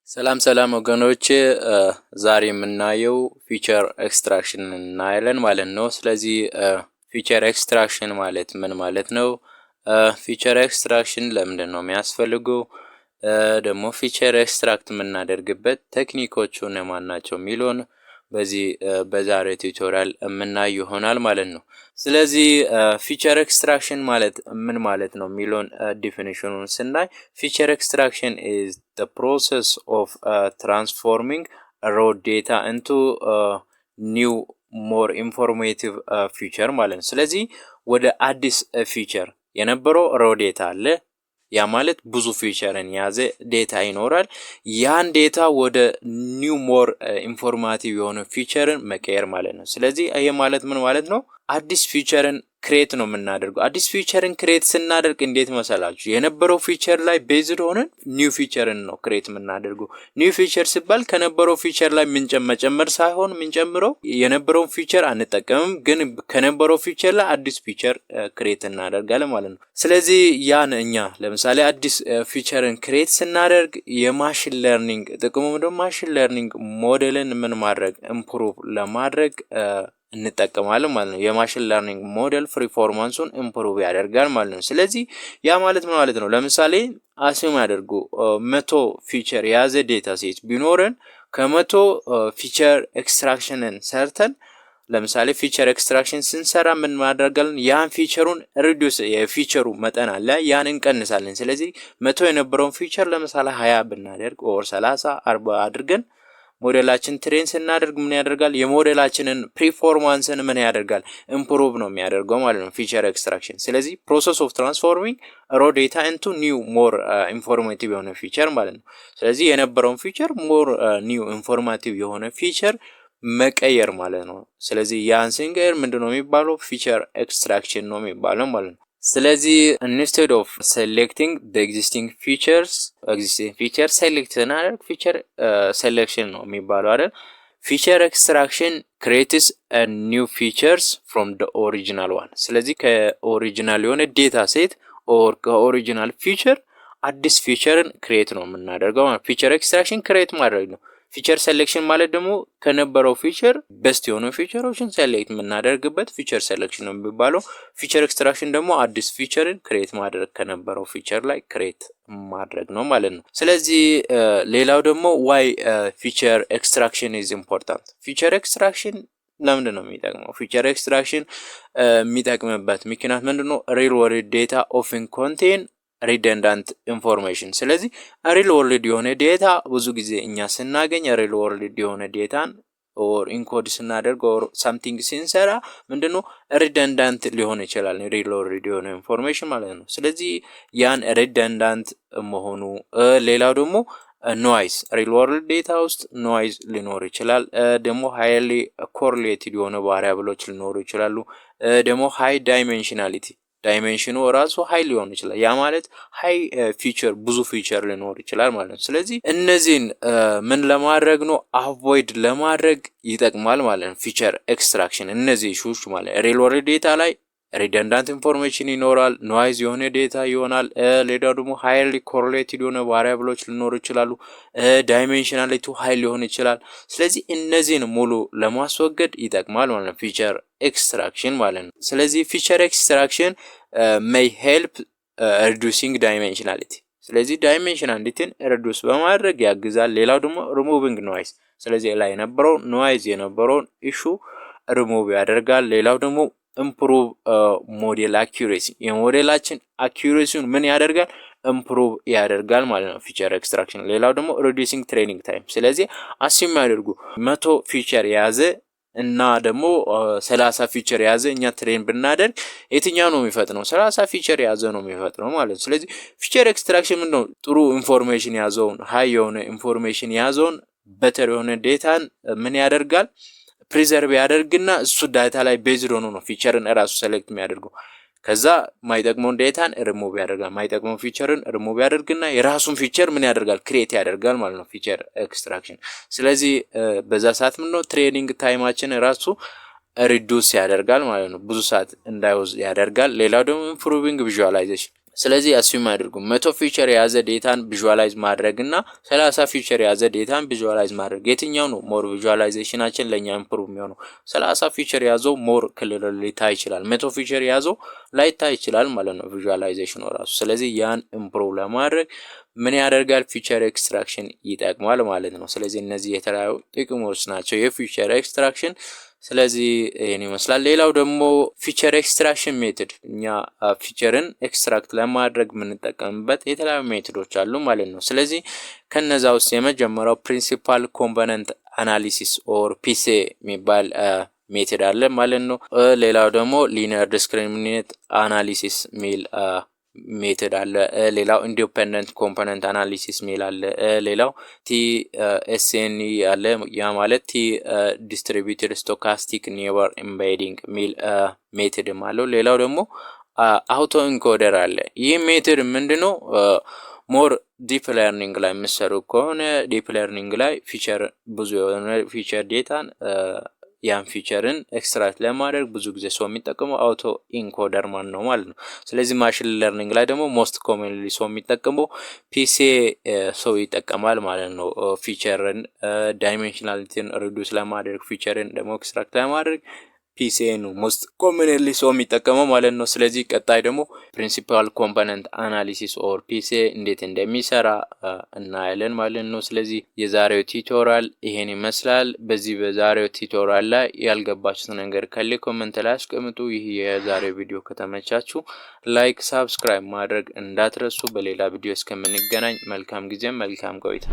ሰላም ወገኖች ዛሬ የምናየው ፊቸር ኤክስትራክሽን እናያለን ማለት ነው። ስለዚህ ፊቸር ኤክስትራክሽን ማለት ምን ማለት ነው? ፊቸር ኤክስትራክሽን ለምንድን ነው የሚያስፈልገው? ደግሞ ፊቸር ኤክስትራክት የምናደርግበት ቴክኒኮቹ እነማን ናቸው የሚለውን በዚህ በዛሬ ቱቶሪያል የምናይ ይሆናል ማለት ነው። ስለዚህ ፊቸር ኤክስትራክሽን ማለት ምን ማለት ነው የሚለውን ዲፊኒሽኑን ስናይ ፊቸር ኤክስትራክሽን is the process of transforming raw data into new more informative feature ማለት ነው። ስለዚህ ወደ አዲስ ፊቸር የነበረው raw data አለ፣ ያ ማለት ብዙ ፊቸርን ያዘ ዴታ ይኖራል። ያን ዴታ ወደ ኒው ሞር ኢንፎርማቲቭ የሆነ ፊቸርን መቀየር ማለት ነው። ስለዚህ ይሄ ማለት ምን ማለት ነው? አዲስ ፊቸርን ክሬት ነው የምናደርገው። አዲስ ፊቸርን ክሬት ስናደርግ እንዴት መሰላችሁ? የነበረው ፊቸር ላይ ቤዝድ ሆነን ኒው ፊቸርን ነው ክሬት የምናደርገው። ኒው ፊቸር ሲባል ከነበረው ፊቸር ላይ መጨመር ሳይሆን የምንጨምረው የነበረውን ፊቸር አንጠቀምም፣ ግን ከነበረው ፊቸር ላይ አዲስ ፊቸር ክሬት እናደርጋለን ማለት ነው። ስለዚህ ያን እኛ ለምሳሌ አዲስ ፊቸርን ክሬት ስናደርግ የማሽን ለርኒንግ ጥቅሙ ደግሞ ማሽን ለርኒንግ ሞዴልን ምን ማድረግ ኢምፕሩቭ ለማድረግ እንጠቀማለን ማለት ነው። የማሽን ለርኒንግ ሞዴል ፐርፎርማንሱን ኢምፕሩቭ ያደርጋል ማለት ነው። ስለዚህ ያ ማለት ምን ማለት ነው? ለምሳሌ አስዩም ያደርጉ 100 ፊቸር የያዘ ዴታ ሴት ቢኖረን ከመቶ ፊቸር ኤክስትራክሽንን ሰርተን ለምሳሌ ፊቸር ኤክስትራክሽን ስንሰራ ምን ማድረጋለን? ያን ፊቸሩን ሪዲዩስ የፊቸሩ መጠን አለ ያን እንቀንሳለን። ስለዚህ 100 የነበረውን ፊቸር ለምሳሌ 20 ብናደርግ ኦር 30 40 አድርገን ሞዴላችን ትሬን ስናደርግ ምን ያደርጋል? የሞዴላችንን ፐርፎርማንስን ምን ያደርጋል? ኢምፕሩቭ ነው የሚያደርገው ማለት ነው ፊቸር ኤክስትራክሽን። ስለዚህ ፕሮሰስ ኦፍ ትራንስፎርሚንግ ሮ ዴታ ኢንቱ ኒው ሞር ኢንፎርማቲቭ የሆነ ፊቸር ማለት ነው። ስለዚህ የነበረውን ፊቸር ሞር ኒው ኢንፎርማቲቭ የሆነ ፊቸር መቀየር ማለት ነው። ስለዚህ ያን ሲንገር ምንድነው የሚባለው? ፊቸር ኤክስትራክሽን ነው የሚባለው ማለት ነው። ስለዚህ instead of selecting the existing feature select እናደርግ ፊቸር selection ነው የሚባለው አይደል? ፊቸር ኤክስትራክሽን creates a new features from the original one። ስለዚህ ከኦሪጂናል የሆነ ዴታ ሴት ኦር ከኦሪጂናል ፊቸር አዲስ ፊቸርን ክሬት ነው የምናደርገው። ፊቸር ኤክስትራክሽን ክሬት ማድረግ ነው። ፊቸር ሴሌክሽን ማለት ደግሞ ከነበረው ፊቸር ቤስት የሆኑ ፊቸሮችን ሴሌክት የምናደርግበት ፊቸር ሴሌክሽን ነው የሚባለው። ፊቸር ኤክስትራክሽን ደግሞ አዲስ ፊቸርን ክሬት ማድረግ ከነበረው ፊቸር ላይ ክሬት ማድረግ ነው ማለት ነው። ስለዚህ ሌላው ደግሞ ዋይ ፊቸር ኤክስትራክሽን ኢዝ ኢምፖርታንት። ፊቸር ኤክስትራክሽን ለምንድን ነው የሚጠቅመው? ፊቸር ኤክስትራክሽን የሚጠቅምበት ምክንያት ምንድነው? ሪል ወርልድ ዴታ ኦፍን ኮንቴን ሪደንዳንት ኢንፎርሜሽን። ስለዚህ ሪል ወርልድ የሆነ ዴታ ብዙ ጊዜ እኛ ስናገኝ ሪል ወርልድ የሆነ ዴታን ኦር ኢንኮድ ስናደርግ ኦር ሳምቲንግ ሲንሰራ ምንድነው ሪደንዳንት ሊሆን ይችላል ሪል ወርልድ የሆነ ኢንፎርሜሽን ማለት ነው። ስለዚህ ያን ሪደንዳንት መሆኑ ሌላው ደግሞ ኖይዝ ሪል ወርልድ ዴታ ውስጥ ኖይዝ ሊኖር ይችላል። ደግሞ ሃይሊ ኮሪሌትድ የሆነ ቫሪያብሎች ሊኖሩ ይችላሉ። ደግሞ ሃይ ዳይሜንሽናሊቲ ዳይሜንሽኑ ራሱ ሃይ ሊሆን ይችላል። ያ ማለት ሃይ ፊቸር ብዙ ፊቸር ሊኖር ይችላል ማለት ነው። ስለዚህ እነዚህን ምን ለማድረግ ነው? አቮይድ ለማድረግ ይጠቅማል ማለት ነው ፊቸር ኤክስትራክሽን። እነዚህ ኢሹዎች ማለት ሪል ወርልድ ዴታ ላይ ሪደንዳንት ኢንፎርሜሽን ይኖራል፣ ኖይዝ የሆነ ዴታ ይሆናል። ሌላው ደግሞ ሃይሊ ኮሪሌትድ የሆነ ቫሪያብሎች ሊኖሩ ይችላሉ። ዳይሜንሽናሊቲ ሃይ ሊሆን ይችላል። ስለዚህ እነዚህን ሙሉ ለማስወገድ ይጠቅማል ማለት ነው ፊቸር ኤክስትራክሽን ማለት ነው። ስለዚህ ፊቸር ኤክስትራክሽን may help reducing dimensionality። ስለዚህ ዳይሜንሽናሊቲን ሪዱስ በማድረግ ያግዛል። ሌላው ደግሞ ሪሙቪንግ ኖይዝ። ስለዚህ ላይ የነበረው ኖይዝ የነበረውን ኢሹ ሪሙቭ ያደርጋል። ሌላው ደግሞ ኢምፕሩቭ ሞዴል አኪዩሬሲ የሞዴላችን አኪዩሬሲውን ምን ያደርጋል? ኢምፕሩቭ ያደርጋል ማለት ነው ፊቸር ኤክስትራክሽን። ሌላው ደግሞ ሪዲዩሲንግ ትሬኒንግ ታይም። ስለዚህ አስዩም ያደርጉ 100 ፊቸር የያዘ እና ደግሞ 30 ፊቸር የያዘ እኛ ትሬን ብናደርግ የትኛው ነው የሚፈጥነው? 30 ፊቸር የያዘ ነው የሚፈጥነው ማለት ነው። ስለዚህ ፊቸር ኤክስትራክሽን ምንድነው? ጥሩ ኢንፎርሜሽን ያዘውን ሃይ የሆነ ኢንፎርሜሽን ያዘውን በተር የሆነ ዴታን ምን ያደርጋል? ፕሪዘርቭ ያደርግና እሱ ዳታ ላይ ቤዝድ ሆኖ ነው ፊቸርን እራሱ ሴሌክት የሚያደርገው። ከዛ ማይጠቅመውን ዴታን ሪሙቭ ያደርጋል። ማይጠቅመውን ፊቸርን ሪሙቭ ያደርግና የራሱን ፊቸር ምን ያደርጋል? ክሬት ያደርጋል ማለት ነው ፊቸር ኤክስትራክሽን። ስለዚህ በዛ ሰዓት ምንድነው ትሬኒንግ ታይማችን ራሱ ሪዱስ ያደርጋል ማለት ነው። ብዙ ሰዓት እንዳይወስድ ያደርጋል። ሌላው ደግሞ ኢምፕሩቪንግ ቪዥዋላይዜሽን። ስለዚህ አስዩም አድርጉ 100 ፊቸር የያዘ ዴታን ቪዥዋላይዝ ማድረግና 30 ፊቸር የያዘ ዴታን ቪዥዋላይዝ ማድረግ የትኛው ነው ሞር ቪዥዋላይዜሽናችን ለኛ ኢምፕሩቭ የሚሆነው? 30 ፊቸር የያዘው ሞር ክሊር ሊታይ ይችላል፣ 100 ፊቸር የያዘው ላይታይ ይችላል ማለት ነው ቪዥዋላይዜሽኑ ራሱ። ስለዚህ ያን ኢምፕሩቭ ለማድረግ ምን ያደርጋል? ፊቸር ኤክስትራክሽን ይጠቅማል ማለት ነው። ስለዚህ እነዚህ የተለያዩ ጥቅሞች ናቸው የፊቸር ኤክስትራክሽን። ስለዚህ ይሄን ይመስላል። ሌላው ደግሞ ፊቸር ኤክስትራክሽን ሜትድ እኛ ፊቸርን ኤክስትራክት ለማድረግ የምንጠቀምበት የተለያዩ ሜትዶች አሉ ማለት ነው። ስለዚህ ከነዛ ውስጥ የመጀመሪያው ፕሪንሲፓል ኮምፖነንት አናሊሲስ ኦር ፒሲኤ የሚባል ሜትድ አለ ማለት ነው። ሌላው ደግሞ ሊኒየር ዲስክሪሚኔት አናሊሲስ ሚል ሜትድ አለ። ሌላው ኢንዲፔንደንት ኮምፖነንት አናሊሲስ ሚል አለ። ሌላው ቲኤስኤንኢ አለ። ያ ማለት ቲ ዲስትሪቢዩትድ ስቶካስቲክ ኔበር ኤምቤዲንግ ሚል ሜትድም አለው። ሌላው ደግሞ አውቶ ኢንኮደር አለ። ይህ ሜትድ ምንድነው? ሞር ዲፕ ለርኒንግ ላይ የምሰሩ ከሆነ ዲፕ ለርኒንግ ላይ ፊቸር ብዙ የሆነ ፊቸር ዴታን ያን ፊቸርን ኤክስትራክት ለማድረግ ብዙ ጊዜ ሰው የሚጠቀመው አውቶ ኢንኮደር ማን ነው ማለት ነው። ስለዚህ ማሽን ለርኒንግ ላይ ደግሞ ሞስት ኮመንሊ ሰው የሚጠቀመው ፒሲኤ ሰው ይጠቀማል ማለት ነው። ፊቸርን ዳይሜንሽናሊቲን ሪዱስ ለማድረግ ፊቸርን ደግሞ ኤክስትራክት ለማድረግ ፒሲኤ ነው ሞስት ኮመንሊ ሰው የሚጠቀመው ማለት ነው። ስለዚህ ቀጣይ ደግሞ ፕሪንሲፓል ኮምፖነንት አናሊሲስ ኦር ፒሲኤ እንዴት እንደሚሰራ እናያለን ማለት ነው። ስለዚህ የዛሬው ቲዩቶሪያል ይሄን ይመስላል። በዛሬው ቲዩቶሪያል ላይ ያልገባችሁት ነገር ካለ ኮሜንት ላይ አስቀምጡ። ይህ የዛሬው ቪዲዮ ከተመቻችሁ ላይክ፣ ሳብስክራይብ ማድረግ እንዳትረሱ። በሌላ ቪዲዮ እስከምንገናኝ መልካም ጊዜ፣ መልካም ቆይታ።